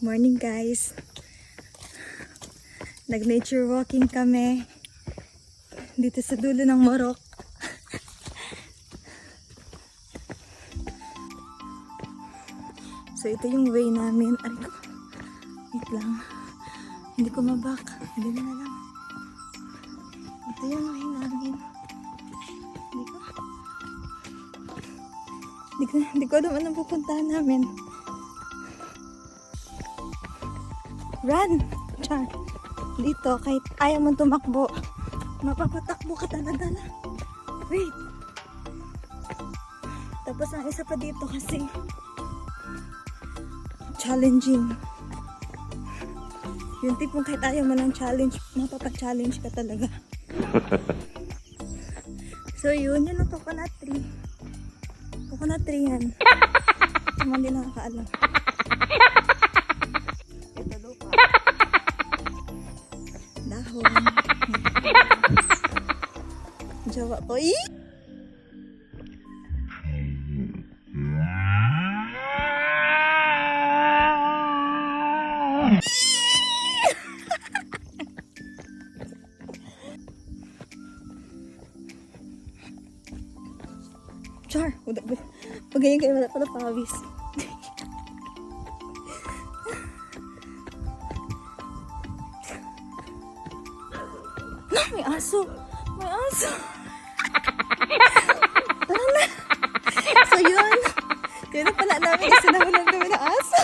Morning guys. Nag-nature walking kami dito sa dulo ng Morok. So ito yung way namin. Aray ko. Wait lang. Hindi ko mabak. Hindi na lang. Ito yung way namin. Hindi ko alam anong pupuntahan namin. Run! Char. Dito, kahit ayaw mong tumakbo, mapapatakbo ka talaga na. Wait. Tapos ang isa pa dito kasi challenging. Yung tipong kahit ayaw mo ng challenge, mapapa-challenge ka talaga. So yun ang coconut tree. Coconut tree yan. Naman din nakakaalam. Ito lupa. Dahon. Jawa ko. Char, pag ganyan kayo wala pala pawis. No, may aso. May aso. Tara na. So yun. Yun na pala namin kasi nahulan kami ng aso.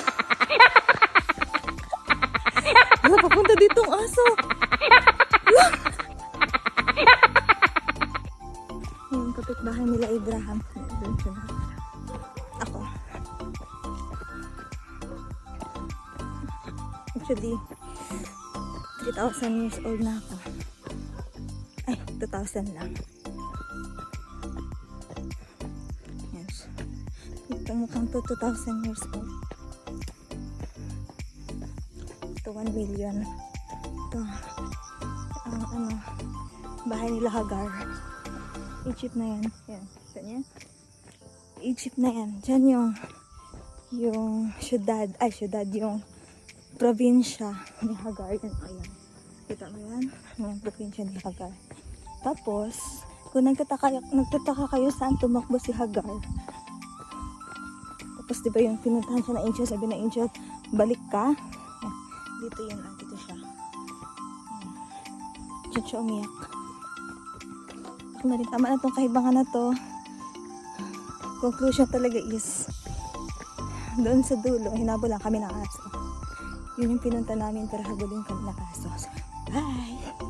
Wala, papunta dito ang aso. Yung kapitbahay nila Abraham. Ako. Actually, 3,000 years old na ako. Ay, 2,000 lang. Yes. Ito mukhang 2,000 years old. Ito 1 million. Ito, ang bahay nila Hagar. Egypt na yan. Yan. Ganyan. Egypt na yan. Diyan yung syudad. Ay, syudad. Yung probinsya ni Hagar. Yan. Ayan. Kita mo yan? Yung probinsya ni Hagar. Tapos, kung nagtataka kayo saan tumakbo si Hagar. Tapos, di ba yung pinuntahan siya na angel, sabi na angel, balik ka. Yan. Dito yun. Dito siya. Diyan siya umiyak. Tama na itong kahibangan na to. Conclusion talaga is doon sa dulo, hinabol lang kami ng aso. Yun yung pinunta namin pero habulin kami ng aso. Bye!